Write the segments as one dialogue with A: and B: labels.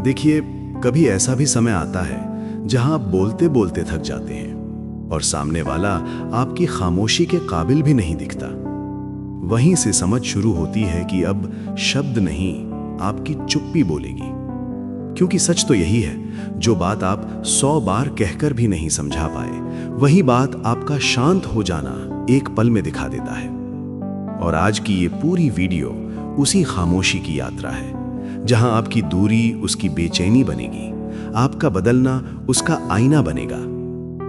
A: देखिए, कभी ऐसा भी समय आता है जहां आप बोलते बोलते थक जाते हैं और सामने वाला आपकी खामोशी के काबिल भी नहीं दिखता। वहीं से समझ शुरू होती है कि अब शब्द नहीं, आपकी चुप्पी बोलेगी। क्योंकि सच तो यही है, जो बात आप 100 बार कहकर भी नहीं समझा पाए, वही बात आपका शांत हो जाना एक पल में दिखा देता है। और आज की ये पूरी वीडियो उसी खामोशी की यात्रा है, जहां आपकी दूरी उसकी बेचैनी बनेगी, आपका बदलना उसका आईना बनेगा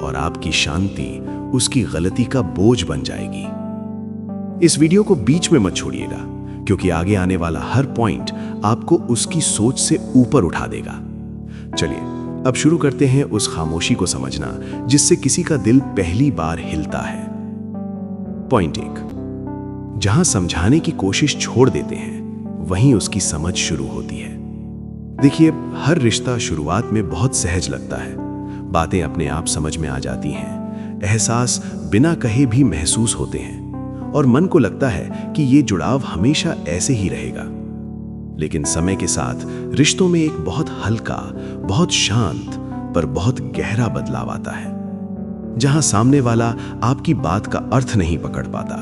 A: और आपकी शांति उसकी गलती का बोझ बन जाएगी। इस वीडियो को बीच में मत छोड़िएगा, क्योंकि आगे आने वाला हर पॉइंट आपको उसकी सोच से ऊपर उठा देगा। चलिए अब शुरू करते हैं उस खामोशी को समझना जिससे किसी का दिल पहली बार हिलता है। पॉइंट 1, जहां समझाने की कोशिश छोड़ देते हैं, वहीं उसकी समझ शुरू होती है। देखिए, हर रिश्ता शुरुआत में बहुत सहज लगता है। बातें अपने आप समझ में आ जाती हैं, एहसास बिना कहे भी महसूस होते हैं और मन को लगता है कि ये जुड़ाव हमेशा ऐसे ही रहेगा। लेकिन समय के साथ रिश्तों में एक बहुत हल्का, बहुत शांत पर बहुत गहरा बदलाव आता है, जहां सामने वाला आपकी बात का अर्थ नहीं पकड़ पाता,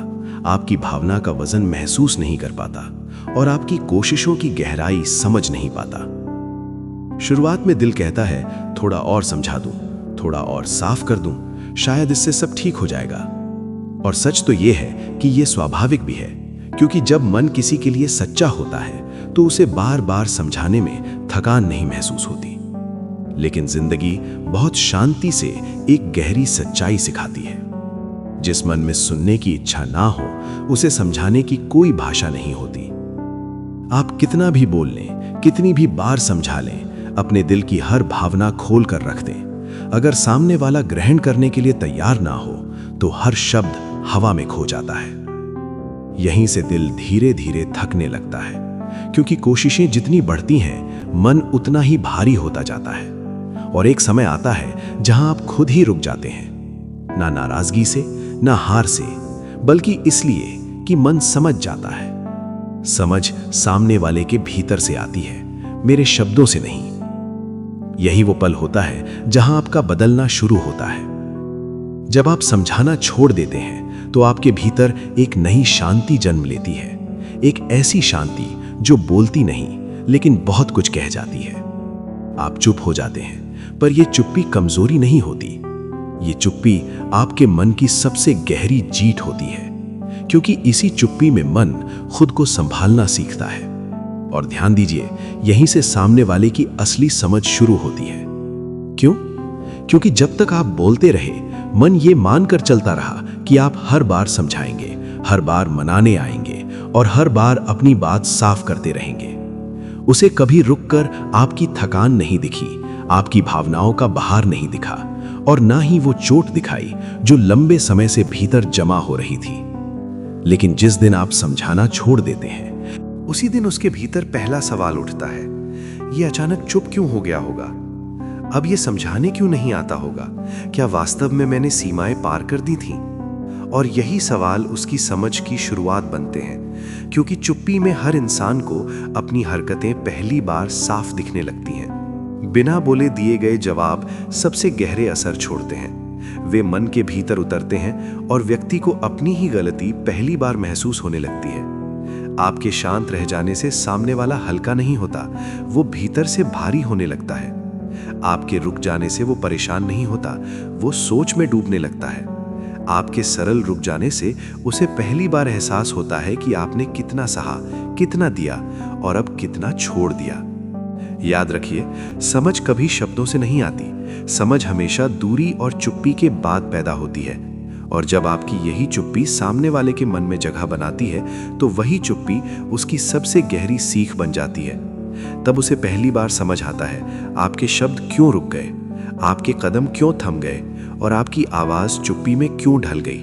A: आपकी भावना का वजन महसूस नहीं कर पाता और आपकी कोशिशों की गहराई समझ नहीं पाता। शुरुआत में दिल कहता है, थोड़ा और समझा दूं, थोड़ा और साफ कर दूं, शायद इससे सब ठीक हो जाएगा। और सच तो यह है कि यह स्वाभाविक भी है, क्योंकि जब मन किसी के लिए सच्चा होता है तो उसे बार बार समझाने में थकान नहीं महसूस होती। लेकिन जिंदगी बहुत शांति से एक गहरी सच्चाई सिखाती है। जिस मन में सुनने की इच्छा ना हो, उसे समझाने की कोई भाषा नहीं होती। आप कितना भी बोल लें, कितनी भी बार समझा लें, अपने दिल की हर भावना खोल कर रख दें, अगर सामने वाला ग्रहण करने के लिए तैयार ना हो तो हर शब्द हवा में खो जाता है। यहीं से दिल धीरे धीरे थकने लगता है, क्योंकि कोशिशें जितनी बढ़ती हैं, मन उतना ही भारी होता जाता है। और एक समय आता है जहां आप खुद ही रुक जाते हैं, ना नाराजगी से, ना हार से, बल्कि इसलिए कि मन समझ जाता है। समझ सामने वाले के भीतर से आती है, मेरे शब्दों से नहीं। यही वो पल होता है जहां आपका बदलना शुरू होता है। जब आप समझाना छोड़ देते हैं तो आपके भीतर एक नई शांति जन्म लेती है, एक ऐसी शांति जो बोलती नहीं लेकिन बहुत कुछ कह जाती है। आप चुप हो जाते हैं, पर यह चुप्पी कमजोरी नहीं होती। ये चुप्पी आपके मन की सबसे गहरी जीत होती है, क्योंकि इसी चुप्पी में मन खुद को संभालना सीखता है। और ध्यान दीजिए, यहीं से सामने वाले की असली समझ शुरू होती है। क्यों? क्योंकि जब तक आप बोलते रहे, मन ये मानकर चलता रहा कि आप हर बार समझाएंगे, हर बार मनाने आएंगे और हर बार अपनी बात साफ करते रहेंगे। उसे कभी रुककर आपकी थकान नहीं दिखी, आपकी भावनाओं का बहार नहीं दिखा और ना ही वो चोट दिखाई जो लंबे समय से भीतर जमा हो रही थी। लेकिन जिस दिन आप समझाना छोड़ देते हैं, उसी दिन उसके भीतर पहला सवाल उठता है, ये अचानक चुप क्यों हो गया होगा? अब ये समझाने क्यों नहीं आता होगा? क्या वास्तव में मैंने सीमाएं पार कर दी थीं? और यही सवाल उसकी समझ की शुरुआत बनते हैं, क्योंकि चुप्पी में हर इंसान को अपनी हरकतें पहली बार साफ दिखने लगती हैं। बिना बोले दिए गए जवाब सबसे गहरे असर छोड़ते हैं। वे मन के भीतर उतरते हैं और व्यक्ति को अपनी ही गलती पहली बार महसूस होने लगती है। आपके शांत रह जाने से सामने वाला हल्का नहीं होता, वो भीतर से भारी होने लगता है। आपके रुक जाने से वो परेशान नहीं होता, वो सोच में डूबने लगता है। आपके सरल रुक जाने से उसे पहली बार एहसास होता है कि आपने कितना सहा, कितना दिया और अब कितना छोड़ दिया। याद रखिए, समझ कभी शब्दों से नहीं आती, समझ हमेशा दूरी और चुप्पी के बाद पैदा होती है। और जब आपकी यही चुप्पी सामने वाले के मन में जगह बनाती है, तो वही चुप्पी उसकी सबसे गहरी सीख बन जाती है। तब उसे पहली बार समझ आता है, आपके शब्द क्यों रुक गए, आपके कदम क्यों थम गए और आपकी आवाज चुप्पी में क्यों ढल गई।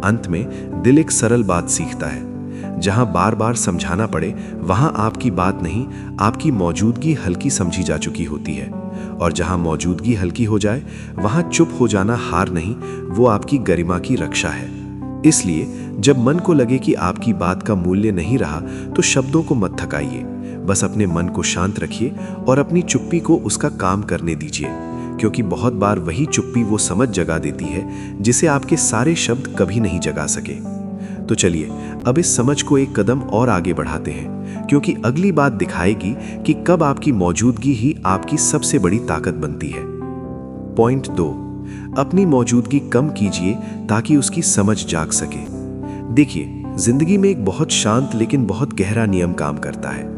A: अंत में दिल एक सरल बात सीखता है, जहां बार बार समझाना पड़े, वहां आपकी बात नहीं, आपकी मौजूदगी हल्की समझी जा चुकी होती है। और जहां मौजूदगी हल्की हो जाए, वहां चुप हो जाना हार नहीं, वो आपकी गरिमा की रक्षा है। इसलिए जब मन को लगे कि आपकी बात का मूल्य नहीं रहा, तो शब्दों को मत थकाइए,
B: बस अपने मन को शांत रखिए और अपनी चुप्पी को उसका काम करने दीजिए, क्योंकि बहुत बार वही चुप्पी वो समझ जगा देती है जिसे आपके सारे शब्द कभी नहीं जगा सके। तो चलिए अब इस समझ को एक कदम और आगे बढ़ाते हैं, क्योंकि अगली बात दिखाएगी कि कब आपकी मौजूदगी ही आपकी सबसे बड़ी ताकत बनती है। पॉइंट 2, अपनी मौजूदगी कम कीजिए ताकि उसकी समझ जाग सके। देखिए, जिंदगी में एक बहुत शांत लेकिन बहुत गहरा नियम काम करता है।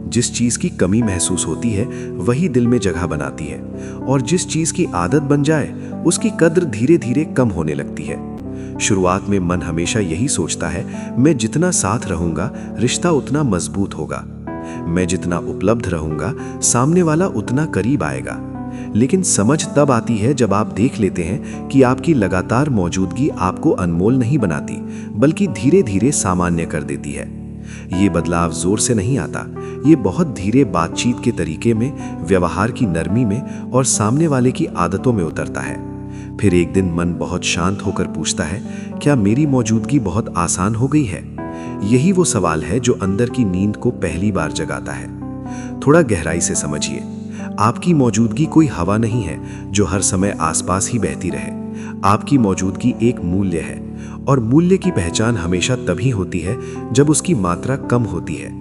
B: जिस चीज की कमी महसूस होती है वही दिल में जगह बनाती है, और जिस चीज की आदत बन जाए उसकी कद्र धीरे धीरे कम होने लगती है। शुरुआत में मन हमेशा यही सोचता है, मैं जितना साथ रहूंगा रिश्ता उतना मजबूत होगा, मैं जितना उपलब्ध रहूंगा सामने वाला उतना करीब आएगा। लेकिन समझ तब आती है जब आप देख लेते हैं कि आपकी लगातार मौजूदगी आपको अनमोल नहीं बनाती, बल्कि धीरे धीरे सामान्य कर देती है। ये बदलाव जोर से नहीं आता, ये बहुत धीरे बातचीत के तरीके में, व्यवहार की नरमी में और सामने वाले की आदतों में उतरता है। फिर एक दिन मन बहुत शांत होकर पूछता है, क्या मेरी मौजूदगी बहुत आसान हो गई है? यही वो सवाल है जो अंदर की नींद को पहली बार जगाता है। थोड़ा गहराई से समझिए, आपकी मौजूदगी कोई हवा नहीं है जो हर समय आसपास ही बहती रहे। आपकी मौजूदगी एक मूल्य है, और मूल्य की पहचान हमेशा तभी होती है जब उसकी मात्रा कम होती है।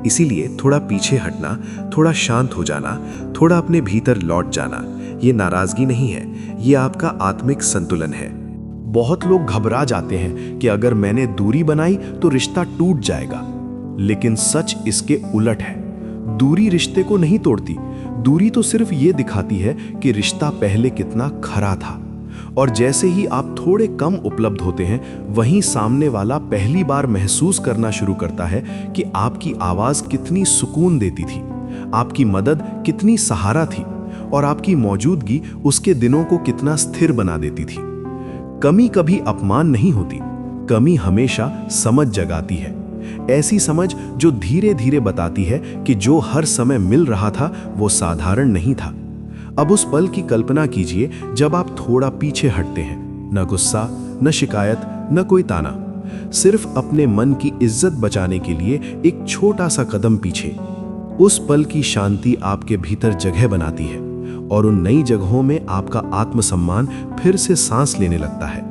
B: इसीलिए थोड़ा पीछे हटना, थोड़ा शांत हो जाना, थोड़ा अपने भीतर लौट जाना, ये नाराजगी नहीं है, ये आपका आत्मिक संतुलन है।
C: बहुत लोग घबरा जाते हैं कि अगर मैंने दूरी बनाई तो रिश्ता टूट जाएगा, लेकिन सच इसके उलट है। दूरी रिश्ते को नहीं तोड़ती, दूरी तो सिर्फ ये दिखाती है कि रिश्ता पहले कितना खरा था। और जैसे ही आप थोड़े कम उपलब्ध होते हैं, वहीं सामने वाला पहली बार महसूस करना शुरू करता है कि आपकी आवाज कितनी सुकून देती थी, आपकी मदद कितनी सहारा थी, और आपकी मौजूदगी उसके दिनों को कितना स्थिर बना देती थी। कमी कभी अपमान नहीं होती, कमी हमेशा समझ जगाती है। ऐसी समझ जो धीरे धीरे बताती है कि जो हर समय मिल रहा था वो साधारण नहीं था। अब उस पल की कल्पना कीजिए जब आप थोड़ा पीछे हटते हैं, न गुस्सा, न शिकायत, न कोई ताना, सिर्फ अपने मन की इज्जत बचाने के लिए एक छोटा सा कदम पीछे। उस पल की शांति आपके भीतर जगह बनाती है, और उन नई जगहों में आपका आत्मसम्मान फिर से सांस लेने लगता है।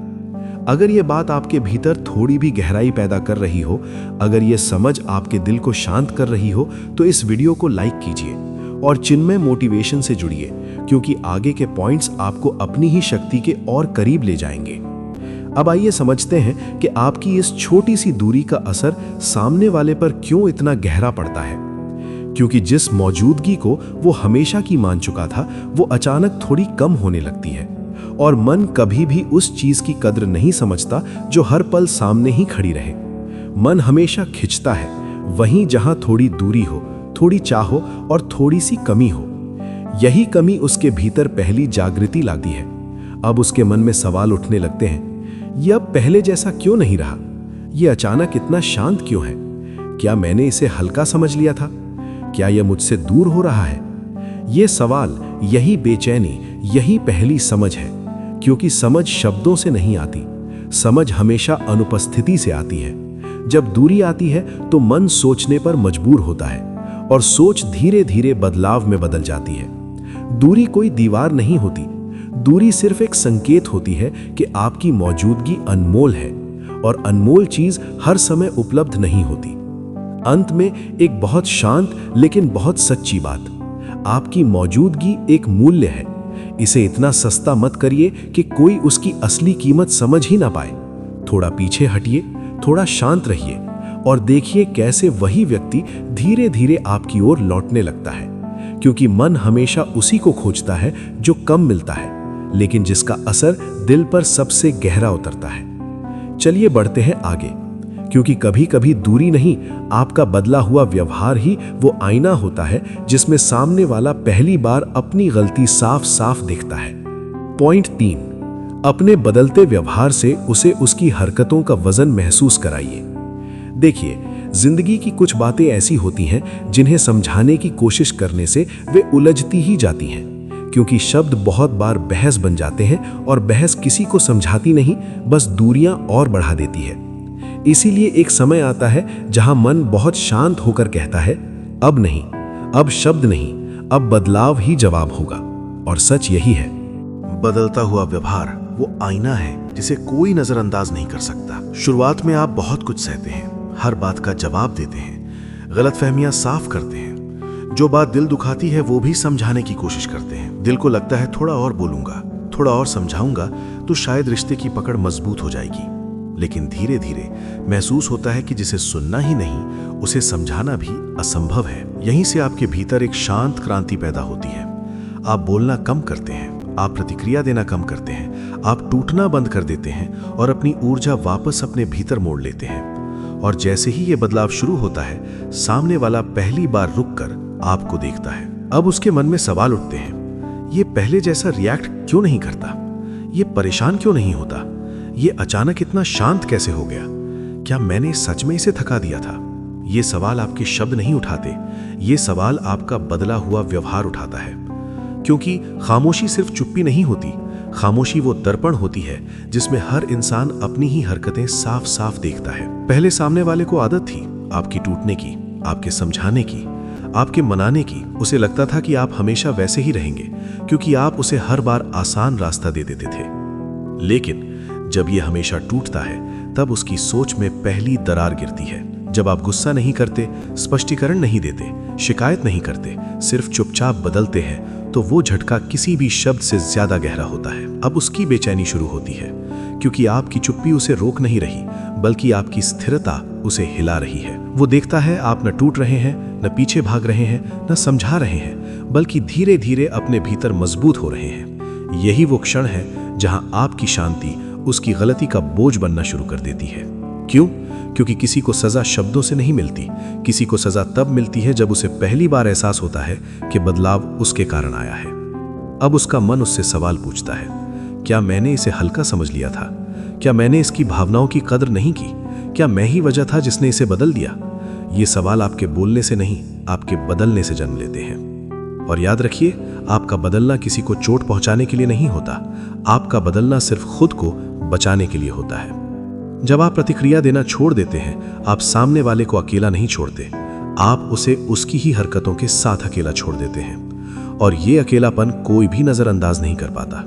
C: अगर ये बात आपके भीतर थोड़ी भी गहराई पैदा कर रही हो, अगर ये समझ आपके दिल को शांत कर रही हो, तो इस वीडियो को लाइक कीजिए और चिन्मय मोटिवेशन से जुड़िए, क्योंकि आगे के पॉइंट्स आपको अपनी ही शक्ति के और करीब ले जाएंगे। अब आइए समझते हैं कि आपकी इस छोटी सी दूरी का असर सामने वाले पर क्यों इतना गहरा पड़ता है। क्योंकि जिस मौजूदगी को वो हमेशा की मान चुका था, वो अचानक थोड़ी कम होने लगती है, और मन कभी भी उस चीज की कद्र नहीं समझता जो हर पल सामने ही खड़ी रहे। मन हमेशा खिंचता है वहीं जहां थोड़ी दूरी हो, थोड़ी चाह हो और थोड़ी सी कमी हो। यही कमी उसके भीतर पहली जागृति लाती है। अब उसके मन में सवाल उठने लगते हैं, यह अब पहले जैसा क्यों नहीं रहा? यह अचानक इतना शांत क्यों है? क्या मैंने इसे हल्का समझ लिया था? क्या यह मुझसे दूर हो रहा है? ये सवाल, यही बेचैनी, यही पहली समझ है। क्योंकि समझ शब्दों से नहीं आती, समझ हमेशा अनुपस्थिति से आती है। जब दूरी आती है तो मन सोचने पर मजबूर होता है, और सोच धीरे धीरे बदलाव में बदल जाती है। दूरी कोई दीवार नहीं होती, दूरी सिर्फ एक संकेत होती है कि आपकी मौजूदगी अनमोल है, और अनमोल चीज हर समय उपलब्ध नहीं होती। अंत में एक बहुत शांत लेकिन बहुत सच्ची बात, आपकी मौजूदगी एक मूल्य है। इसे इतना सस्ता मत करिए कि कोई उसकी असली कीमत समझ ही ना पाए। थोड़ा पीछे हटिए, थोड़ा शांत रहिए, और देखिए कैसे वही व्यक्ति धीरे धीरे आपकी ओर लौटने लगता है। क्योंकि मन हमेशा उसी को खोजता है जो कम मिलता है, लेकिन जिसका असर दिल पर सबसे गहरा उतरता है। चलिए बढ़ते हैं आगे, क्योंकि कभी कभी दूरी नहीं, आपका बदला हुआ व्यवहार ही वो आईना होता है जिसमें सामने वाला पहली बार अपनी गलती साफ साफ दिखता है। पॉइंट 3, अपने बदलते व्यवहार से उसे उसकी हरकतों का वजन महसूस कराइए। देखिए, जिंदगी की कुछ बातें ऐसी होती हैं जिन्हें समझाने की कोशिश करने से वे उलझती ही जाती हैं, क्योंकि शब्द बहुत बार बहस बन जाते हैं, और बहस किसी को समझाती नहीं, बस दूरियां और बढ़ा देती है। इसीलिए एक समय आता है जहां मन बहुत शांत होकर कहता है, अब नहीं, अब शब्द नहीं, अब बदलाव ही जवाब होगा। और सच यही है।
A: बदलता हुआ व्यवहार वो आईना है जिसे कोई नजरअंदाज नहीं कर सकता। शुरुआत में आप बहुत कुछ सहते हैं, हर बात का जवाब देते हैं, गलतफहमियां साफ करते हैं, जो बात दिल दुखाती है वो भी समझाने की कोशिश करते हैं। दिल को लगता है थोड़ा और बोलूंगा, थोड़ा और समझाऊंगा तो शायद रिश्ते की पकड़ मजबूत हो जाएगी। लेकिन धीरे धीरे महसूस होता है कि जिसे सुनना ही नहीं उसे समझाना भी असंभव है। यहीं से आपके भीतर एक शांत क्रांति पैदा होती है। आप बोलना कम करते हैं, आप प्रतिक्रिया देना कम करते हैं, आप टूटना बंद कर देते हैं और अपनी ऊर्जा वापस अपने भीतर मोड़ लेते हैं। और जैसे ही ये बदलाव शुरू होता है, सामने वाला पहली बार रुककर आपको देखता है। अब उसके मन में सवाल उठते हैं, ये पहले जैसा रिएक्ट क्यों नहीं करता, ये परेशान क्यों नहीं होता, ये अचानक इतना शांत कैसे हो गया, क्या मैंने सच में इसे थका दिया था। ये सवाल आपके शब्द नहीं उठाते, ये सवाल आपका बदला हुआ व्यवहार उठाता है। क्योंकि खामोशी सिर्फ चुप्पी नहीं होती, खामोशी वो दर्पण होती है जिसमें हर इंसान अपनी ही हरकतें साफ साफ देखता है। पहले सामने वाले को आदत थी आपकी टूटने की, आपके समझाने की, आपके मनाने की। उसे लगता था कि आप हमेशा वैसे ही रहेंगे क्योंकि आप उसे हर बार आसान रास्ता दे देते थे। लेकिन जब ये हमेशा टूटता है तब उसकी सोच में पहली दरार गिरती है। जब आप गुस्सा नहीं करते, स्पष्टीकरण नहीं देते, शिकायत नहीं करते, सिर्फ चुपचाप बदलते हैं, तो वो झटका किसी भी शब्द से ज्यादा गहरा होता है। अब उसकी बेचैनी शुरू होती है क्योंकि आपकी चुप्पी उसे रोक नहीं रही, बल्कि आपकी स्थिरता उसे हिला रही है। वो देखता है आप न टूट रहे हैं, न पीछे भाग रहे हैं, न समझा रहे हैं, बल्कि धीरे धीरे अपने भीतर मजबूत हो रहे हैं। यही वो क्षण है जहां आपकी शांति उसकी गलती का बोझ बनना शुरू कर देती है। क्यों? क्योंकि किसी को सजा शब्दों से नहीं मिलती, किसी को सजा तब मिलती है जब उसे पहली बार एहसास होता है कि बदलाव उसके कारण आया है। अब उसका मन उससे सवाल पूछता है, क्या मैंने इसे हल्का समझ लिया था? क्या मैंने इसकी भावनाओं की कदर नहीं की? क्या मैं ही वजह था जिसने इसे बदल दिया? ये सवाल आपके बोलने से नहीं, आपके बदलने से जन्म लेते हैं। और याद रखिए, आपका बदलना किसी को चोट पहुंचाने के लिए नहीं होता, आपका बदलना सिर्फ खुद को बचाने के लिए होता है। जब आप प्रतिक्रिया देना छोड़ देते हैं, आप सामने वाले को अकेला नहीं छोड़ते, आप उसे उसकी ही हरकतों के साथ अकेला छोड़ देते हैं। और ये अकेलापन कोई भी नजरअंदाज नहीं कर पाता,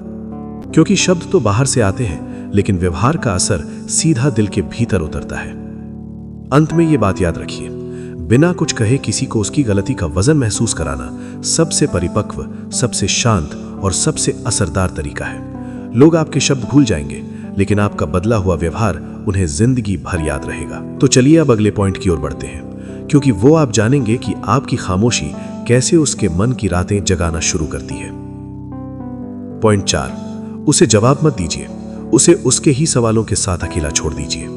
A: क्योंकि शब्द तो बाहर से आते हैं लेकिन व्यवहार का असर सीधा दिल के भीतर उतरता है। अंत में ये बात याद रखिए, बिना कुछ कहे किसी को उसकी गलती का वजन महसूस कराना सबसे परिपक्व, सबसे शांत और सबसे असरदार तरीका है। लोग आपके शब्द भूल जाएंगे लेकिन आपका बदला हुआ व्यवहार उन्हें जिंदगी भर याद रहेगा। तो चलिए अब अगले पॉइंट की ओर बढ़ते हैं, क्योंकि वो आप जानेंगे कि आपकी खामोशी कैसे उसके मन की रातें जगाना शुरू करती है। पॉइंट 4, उसे जवाब मत दीजिए, उसे उसके ही सवालों के साथ अकेला छोड़ दीजिए।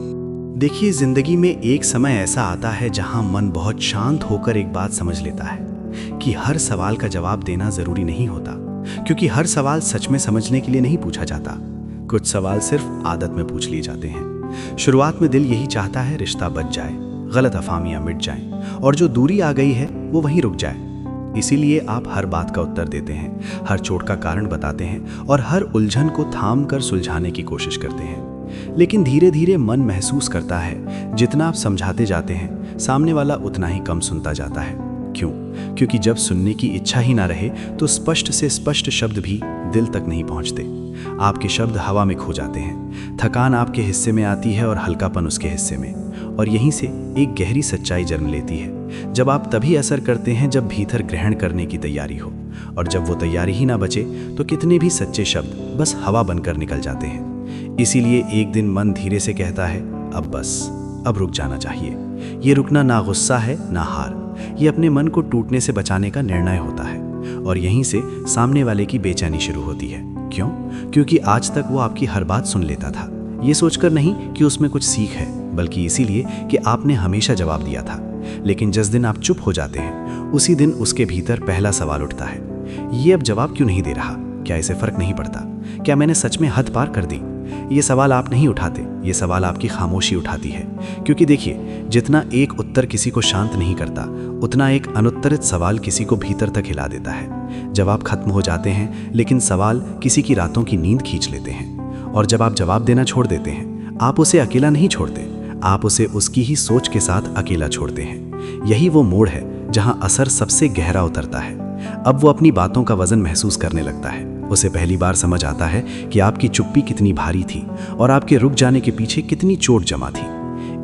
A: देखिए, जिंदगी में एक समय ऐसा आता है जहां मन बहुत शांत होकर एक बात समझ लेता है कि हर सवाल का जवाब देना जरूरी नहीं होता, क्योंकि हर सवाल सच में समझने के लिए नहीं पूछा जाता। कुछ सवाल सिर्फ आदत में पूछ लिए जाते हैं। शुरुआत में दिल यही चाहता है रिश्ता बच जाए, गलत अफामियां मिट जाएं और जो दूरी आ गई है वो वहीं रुक जाए। इसीलिए आप हर बात का उत्तर देते हैं, हर चोट का कारण बताते हैं और हर उलझन को थाम कर सुलझाने की कोशिश करते हैं। लेकिन धीरे धीरे मन महसूस करता है जितना आप समझाते जाते हैं, सामने वाला उतना ही कम सुनता जाता है। क्यों? क्योंकि जब सुनने की इच्छा ही ना रहे तो स्पष्ट से स्पष्ट शब्द भी दिल तक नहीं पहुंचते। आपके शब्द हवा में खो जाते हैं, थकान आपके हिस्से में आती है और हल्कापन उसके हिस्से में, और यहीं से एक गहरी सच्चाई जन्म लेती है। जब आप तभी असर करते हैं जब भीतर ग्रहण करने की तैयारी हो, और जब वो तैयारी ही ना बचे तो कितने भी सच्चे शब्द बस हवा बनकर निकल जाते हैं। इसीलिए एक दिन मन धीरे से कहता है, अब बस, अब रुक जाना चाहिए। ये रुकना ना गुस्सा है ना हार, ये अपने मन को टूटने से बचाने का निर्णय होता है। और यहीं से सामने वाले की बेचैनी शुरू होती है। क्यों? क्योंकि आज तक वो आपकी हर बात सुन लेता था, ये सोचकर नहीं कि उसमें कुछ सीख है, बल्कि इसीलिए कि आपने हमेशा जवाब दिया था। लेकिन जिस दिन आप चुप हो जाते हैं, उसी दिन उसके भीतर पहला सवाल उठता है, ये अब जवाब क्यों नहीं दे रहा? क्या इसे फर्क नहीं पड़ता? क्या मैंने सच में हद पार कर दी? ये सवाल आप नहीं उठाते, ये सवाल आपकी खामोशी उठाती है। क्योंकि देखिए, जितना एक उत्तर किसी को शांत नहीं करता, उतना एक अनुत्तरित सवाल किसी को भीतर तक हिला देता है। जवाब खत्म हो जाते हैं लेकिन सवाल किसी की रातों की नींद खींच लेते हैं। और जब आप जवाब देना छोड़ देते हैं, आप उसे अकेला नहीं छोड़ते, आप उसे उसकी ही सोच के साथ अकेला छोड़ते हैं। यही वो मोड़ है जहां असर सबसे गहरा उतरता है। अब वो अपनी बातों का वजन महसूस करने लगता है। उसे पहली बार समझ आता है कि आपकी चुप्पी कितनी भारी थी और आपके रुक जाने के पीछे कितनी चोट जमा थी।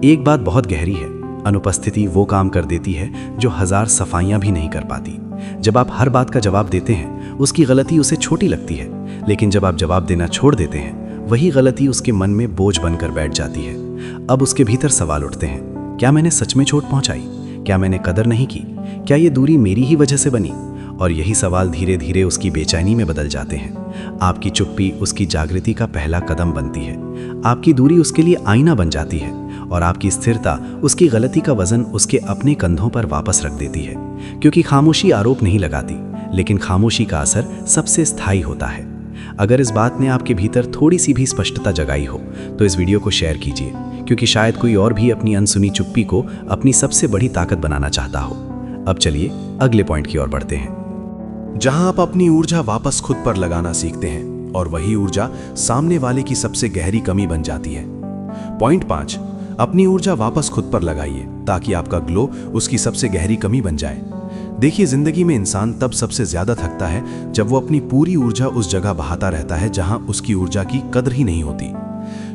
A: एक बात बहुत गहरी है, अनुपस्थिति वो काम कर देती है जो 1000 सफाइयां भी नहीं कर पाती। जब आप हर बात का जवाब देते हैं, उसकी गलती उसे छोटी लगती है, लेकिन जब आप जवाब देना छोड़ देते हैं, वही गलती उसके मन में बोझ बनकर बैठ जाती है। अब उसके भीतर सवाल उठते हैं, क्या मैंने सच में चोट पहुंचाई? क्या मैंने कदर नहीं की? क्या ये दूरी मेरी ही वजह से बनी? और यही सवाल धीरे धीरे उसकी बेचैनी में बदल जाते हैं। आपकी चुप्पी उसकी जागृति का पहला कदम बनती है। आपकी दूरी उसके लिए आईना बन जाती है और आपकी स्थिरता उसकी गलती का वजन उसके अपने कंधों पर वापस रख देती है। क्योंकि खामोशी आरोप नहीं लगाती, लेकिन खामोशी का असर सबसे स्थायी होता है। अगर इस बात ने आपके भीतर थोड़ी सी भी स्पष्टता जगाई हो तो इस वीडियो को शेयर कीजिए, क्योंकि शायद कोई और भी अपनी अनसुनी चुप्पी को अपनी सबसे बड़ी ताकत बनाना चाहता हो। अब चलिए अगले पॉइंट की ओर बढ़ते हैं,
C: जहां आप अपनी ऊर्जा वापस खुद पर लगाना सीखते हैं और वही ऊर्जा सामने वाले की सबसे गहरी कमी बन जाती है। पॉइंट 5, अपनी ऊर्जा वापस खुद पर लगाइए ताकि आपका ग्लो उसकी सबसे गहरी कमी बन जाए। देखिए, जिंदगी में इंसान तब सबसे ज्यादा थकता है जब वो अपनी पूरी ऊर्जा उस जगह बहाता रहता है जहां उसकी ऊर्जा की कद्र ही नहीं होती।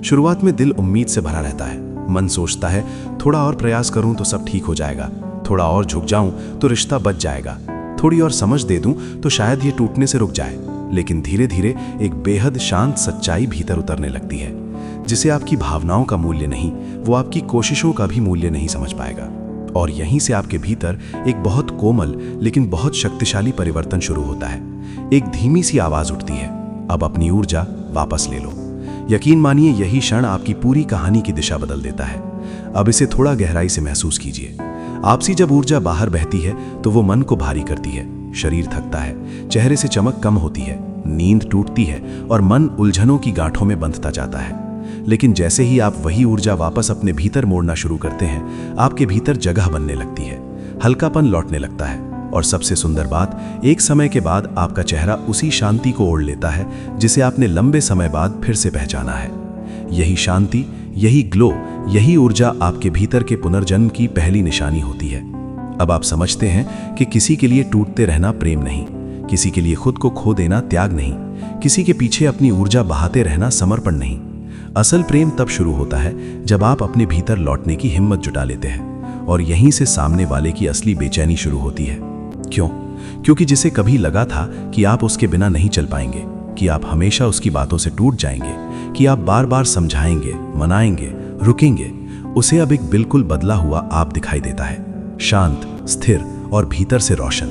C: शुरुआत में दिल उम्मीद से भरा रहता है। मन सोचता है थोड़ा और प्रयास करूं तो सब ठीक हो जाएगा, थोड़ा और झुक जाऊं तो रिश्ता बच जाएगा, थोड़ी और समझ दे दूं तो शायद ये टूटने से रुक जाए। लेकिन धीरे धीरे एक बेहद शांत सच्चाई भीतर उतरने लगती है, जिसे आपकी भावनाओं का मूल्य नहीं, वो आपकी कोशिशों का भी मूल्य नहीं समझ पाएगा। और यहीं से आपके भीतर एक बहुत कोमल लेकिन बहुत शक्तिशाली परिवर्तन शुरू होता है। एक धीमी सी आवाज उठती है, अब अपनी ऊर्जा वापस ले लो। यकीन मानिए, यही क्षण आपकी पूरी कहानी की दिशा बदल देता है। अब इसे थोड़ा गहराई से महसूस कीजिए। आपसी जब ऊर्जा बाहर बहती है तो वो मन को भारी करती है, शरीर थकता है, चेहरे से चमक कम होती है, नींद टूटती है और मन उलझनों की गांठों में बंधता जाता है। लेकिन जैसे ही आप वही ऊर्जा वापस अपने भीतर मोड़ना शुरू करते हैं, आपके भीतर जगह बनने लगती है, हल्कापन लौटने लगता है और सबसे सुंदर बात, एक समय के बाद आपका चेहरा उसी शांति को ओढ़ लेता है जिसे आपने लंबे समय बाद फिर से पहचाना है। यही शांति, यही ग्लो, यही ऊर्जा आपके भीतर के पुनर्जन्म की पहली निशानी होती है। अब आप समझते हैं कि किसी के लिए टूटते रहना प्रेम नहीं, किसी के लिए खुद को खो देना त्याग नहीं, किसी के पीछे अपनी ऊर्जा बहाते रहना समर्पण नहीं। असल प्रेम तब शुरू होता है जब आप अपने भीतर लौटने की हिम्मत जुटा लेते हैं, और यहीं से सामने वाले की असली बेचैनी शुरू होती है। क्यों? क्योंकि जिसे कभी लगा था कि आप उसके बिना नहीं चल पाएंगे, कि आप हमेशा उसकी बातों से टूट जाएंगे, कि आप बार बार समझाएंगे, मनाएंगे, रुकेंगे, उसे अब एक बिल्कुल बदला हुआ आप दिखाई देता है, शांत, स्थिर और भीतर से रोशन।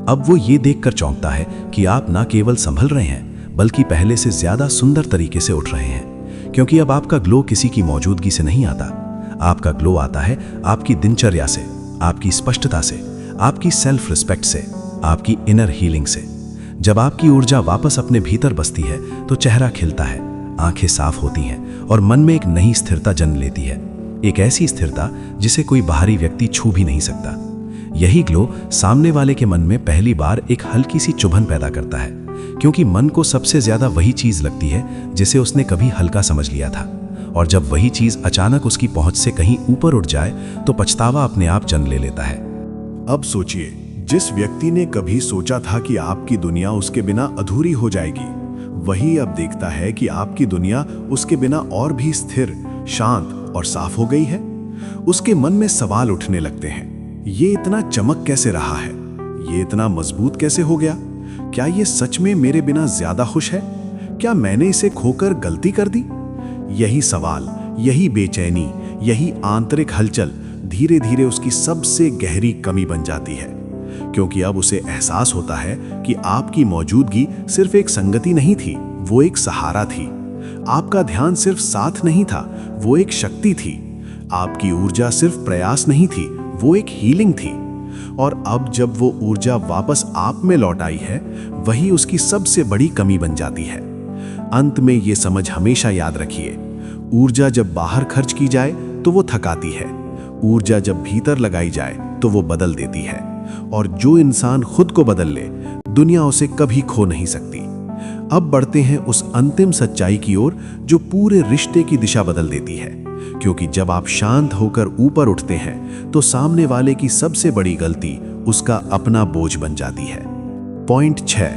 C: अब वो ये देखकर चौंकता है कि आप ना केवल संभल रहे हैं, बल्कि पहले से ज्यादा सुंदर तरीके से उठ रहे हैं। क्योंकि अब आपका ग्लो किसी की मौजूदगी से नहीं आता, आपका ग्लो आता है आपकी दिनचर्या से, आपकी स्पष्टता से, आपकी सेल्फ रिस्पेक्ट से, आपकी इनर हीलिंग से। जब आपकी ऊर्जा वापस अपने भीतर बसती है तो चेहरा खिलता है, आंखें साफ होती हैं और मन में एक नई स्थिरता जन्म लेती है, एक ऐसी स्थिरता जिसे कोई बाहरी व्यक्ति छू भी नहीं सकता। यही ग्लो सामने वाले के मन में पहली बार एक हल्की सी चुभन पैदा करता है, क्योंकि मन को सबसे ज्यादा वही चीज लगती है जिसे उसने कभी हल्का समझ लिया था, और जब वही चीज अचानक उसकी पहुंच से कहीं ऊपर उठ जाए तो पछतावा अपने आप जन्म ले लेता है।
D: अब सोचिए, जिस व्यक्ति ने कभी सोचा था कि आपकी दुनिया उसके बिना अधूरी हो जाएगी, वही अब देखता है कि आपकी दुनिया उसके बिना और भी स्थिर, शांत और साफ हो गई है। उसके मन में सवाल उठने लगते हैं, ये इतना चमक कैसे रहा है? ये इतना मजबूत कैसे हो गया? क्या ये सच में मेरे बिना ज्यादा खुश है? क्या मैंने इसे खोकर गलती कर दी? यही सवाल, यही बेचैनी, यही आंतरिक हलचल धीरे धीरे उसकी सबसे गहरी कमी बन जाती है, क्योंकि अब उसे एहसास होता है कि आपकी मौजूदगी सिर्फ एक संगति नहीं थी, वो एक सहारा थी। आपका ध्यान सिर्फ साथ नहीं था, वो एक शक्ति थी। आपकी ऊर्जा सिर्फ प्रयास नहीं थी, वो एक हीलिंग थी। और अब जब वो ऊर्जा वापस आप में लौट आई है, वही उसकी सबसे बड़ी कमी बन जाती है। अंत में ये समझ हमेशा याद रखिए, ऊर्जा जब बाहर खर्च की जाए तो वो थकाती है, ऊर्जा जब भीतर लगाई जाए तो वो बदल देती है, और जो इंसान खुद को बदल ले, दुनिया उसे कभी खो नहीं सकती। अब बढ़ते हैं उस अंतिम सच्चाई की ओर जो पूरे रिश्ते की दिशा बदल देती है,
A: क्योंकि जब आप शांत होकर ऊपर उठते हैं तो सामने वाले की सबसे बड़ी गलती उसका अपना बोझ बन जाती है। पॉइंट 6,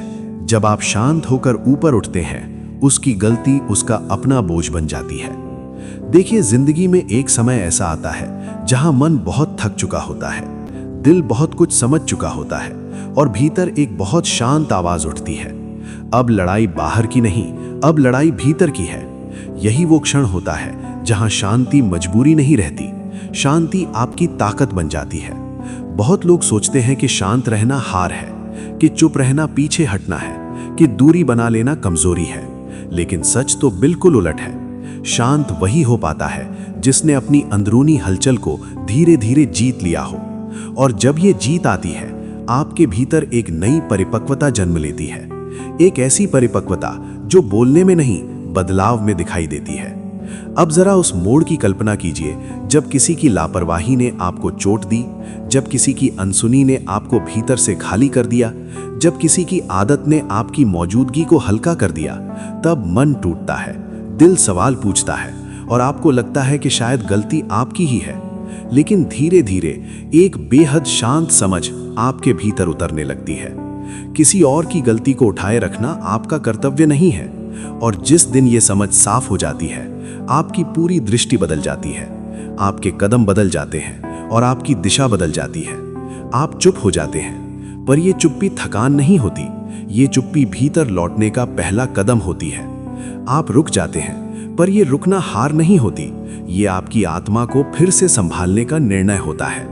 A: जब आप शांत होकर ऊपर उठते हैं उसकी गलती उसका अपना बोझ बन जाती है। देखिए, जिंदगी में एक समय ऐसा आता है जहां मन बहुत थक चुका होता है, दिल बहुत कुछ समझ चुका होता है और भीतर एक बहुत शांत आवाज उठती है, अब लड़ाई बाहर की नहीं, अब लड़ाई भीतर की है। यही वो क्षण होता है जहां शांति मजबूरी नहीं रहती, शांति आपकी ताकत बन जाती है। बहुत लोग सोचते हैं कि शांत रहना हार है, कि चुप रहना पीछे हटना है, कि दूरी बना लेना कमजोरी है, लेकिन सच तो बिल्कुल उलट है। शांत वही हो पाता है जिसने अपनी अंदरूनी हलचल को धीरे धीरे जीत लिया हो, और जब ये जीत आती है आपके भीतर एक नई परिपक्वता जन्म लेती है, एक ऐसी परिपक्वता जो बोलने में नहीं बदलाव में दिखाई देती है। अब जरा उस मोड़ की कल्पना कीजिए जब किसी की लापरवाही ने आपको चोट दी, जब किसी की अनसुनी ने आपको भीतर से खाली कर दिया, जब किसी की आदत ने आपकी मौजूदगी को हल्का कर दिया। तब मन टूटता है, दिल सवाल पूछता है और आपको लगता है कि शायद गलती आपकी ही है। लेकिन धीरे धीरे एक बेहद शांत समझ आपके भीतर उतरने लगती है। किसी और की गलती को उठाए रखना आपका कर्तव्य नहीं है, और जिस दिन ये समझ साफ हो जाती है आपकी पूरी दृष्टि बदल जाती है, आपके कदम बदल जाते हैं और आपकी दिशा बदल जाती है। आप चुप हो जाते हैं, पर ये चुप्पी थकान नहीं होती, ये चुप्पी भीतर लौटने का पहला कदम होती है। आप रुक जाते हैं, पर ये रुकना हार नहीं होती, ये आपकी आत्मा को फिर से संभालने का निर्णय होता है।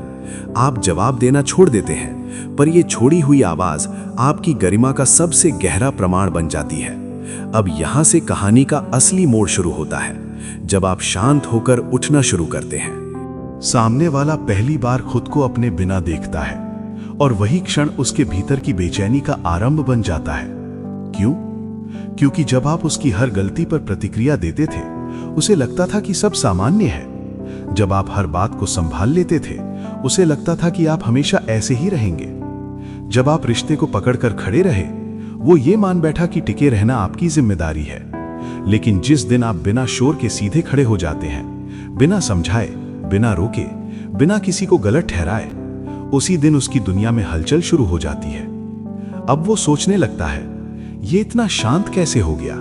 A: आप जवाब देना छोड़ देते हैं, पर ये छोड़ी हुई आवाज आपकी गरिमा का सबसे गहरा प्रमाण बन जाती है। अब यहां से कहानी का असली मोड़ शुरू होता है, जब आप शांत होकर उठना शुरू करते हैं।
D: सामने वाला पहली बार खुद को अपने बिना देखता है और वही क्षण उसके भीतर की बेचैनी का आरंभ बन जाता है। क्यों? क्योंकि जब आप उसकी हर गलती पर प्रतिक्रिया देते थे उसे लगता था कि सब सामान्य है। जब आप हर बात को संभाल लेते थे उसे लगता था कि आप हमेशा ऐसे ही रहेंगे। जब आप रिश्ते को पकड़कर खड़े रहे वो ये मान बैठा कि टिके रहना आपकी जिम्मेदारी है। लेकिन जिस दिन आप बिना शोर के सीधे खड़े हो जाते हैं, बिना समझाए, बिना रोके, बिना किसी को गलत ठहराए, उसी दिन उसकी दुनिया में हलचल शुरू हो जाती है। अब वो सोचने लगता है, ये इतना शांत कैसे हो गया?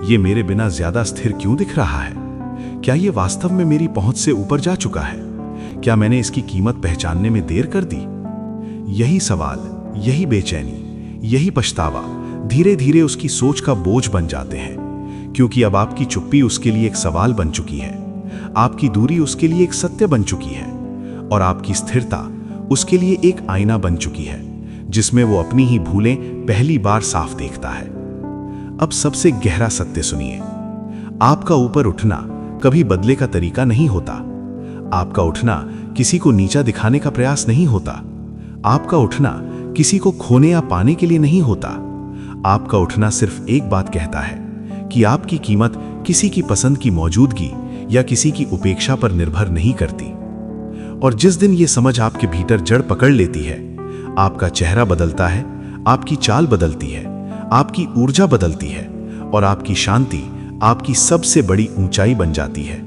D: ये मेरे बिना ज्यादा स्थिर क्यों दिख रहा है? क्या ये वास्तव में मेरी पहुंच से ऊपर जा चुका है? क्या मैंने इसकी कीमत पहचानने में देर कर दी? यही सवाल, यही बेचैनी, यही पछतावा धीरे धीरे उसकी सोच का बोझ बन जाते हैं, क्योंकि अब आपकी चुप्पी उसके लिए एक सवाल बन चुकी है, आपकी दूरी उसके लिए एक सत्य बन चुकी है, और आपकी स्थिरता उसके लिए एक आईना बन चुकी है जिसमें वो अपनी ही भूलें पहली बार साफ देखता है। अब सबसे गहरा सत्य सुनिए, आपका ऊपर उठना कभी बदले का तरीका नहीं होता। आपका उठना किसी को नीचा दिखाने का प्रयास नहीं होता। आपका उठना किसी को खोने या पाने के लिए नहीं होता। आपका उठना सिर्फ एक बात कहता है कि आपकी कीमत किसी की पसंद की मौजूदगी या किसी की उपेक्षा पर निर्भर नहीं करती। और जिस दिन ये समझ आपके भीतर जड़ पकड़ लेती है, आपका चेहरा बदलता है, आपकी चाल बदलती है, आपकी ऊर्जा बदलती है और आपकी शांति आपकी सबसे बड़ी ऊंचाई बन जाती है।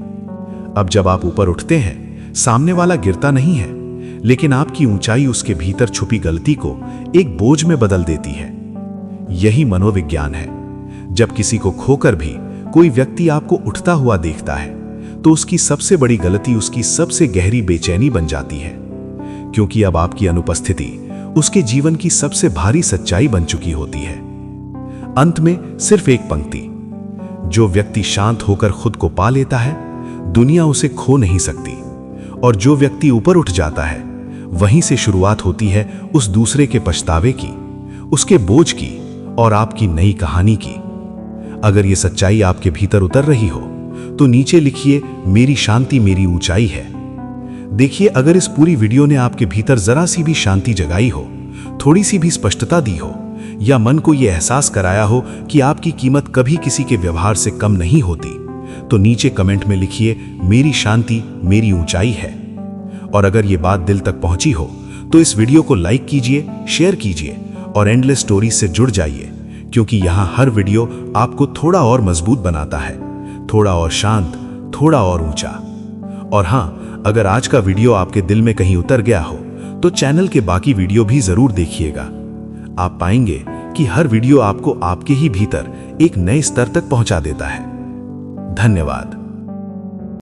D: अब जब आप ऊपर उठते हैं, सामने वाला गिरता नहीं है, लेकिन आपकी ऊंचाई उसके भीतर छुपी गलती को एक बोझ में बदल देती है। यही मनोविज्ञान है। जब किसी को खोकर भी कोई व्यक्ति आपको उठता हुआ देखता है, तो उसकी सबसे बड़ी गलती उसकी सबसे गहरी बेचैनी बन जाती है, क्योंकि अब आपकी अनुपस्थिति उसके जीवन की सबसे भारी सच्चाई बन चुकी होती है। अंत में सिर्फ एक पंक्ति, जो व्यक्ति शांत होकर खुद को पा लेता है, दुनिया उसे खो नहीं सकती, और जो व्यक्ति ऊपर उठ जाता है, वहीं से शुरुआत होती है उस दूसरे के पछतावे की, उसके बोझ की और आपकी नई कहानी की। अगर ये सच्चाई आपके भीतर उतर रही हो तो नीचे लिखिए, मेरी शांति मेरी ऊंचाई है। देखिए, अगर इस पूरी वीडियो ने आपके भीतर जरा सी भी शांति जगाई हो, थोड़ी सी भी स्पष्टता दी हो, या मन को यह एहसास कराया हो कि आपकी कीमत कभी किसी के व्यवहार से कम नहीं होती, तो नीचे कमेंट में लिखिए, मेरी शांति मेरी ऊंचाई है। और अगर ये बात दिल तक पहुंची हो तो इस वीडियो को लाइक कीजिए, शेयर कीजिए और एंडलेस स्टोरीज से जुड़ जाइए, क्योंकि यहाँ हर वीडियो आपको थोड़ा और मजबूत बनाता है, थोड़ा और शांत, थोड़ा और ऊंचा।
C: और हाँ, अगर आज का वीडियो आपके दिल में कहीं उतर गया हो तो चैनल के बाकी वीडियो भी जरूर देखिएगा। आप पाएंगे कि हर वीडियो आपको आपके ही भीतर एक नए स्तर तक पहुंचा देता है। धन्यवाद।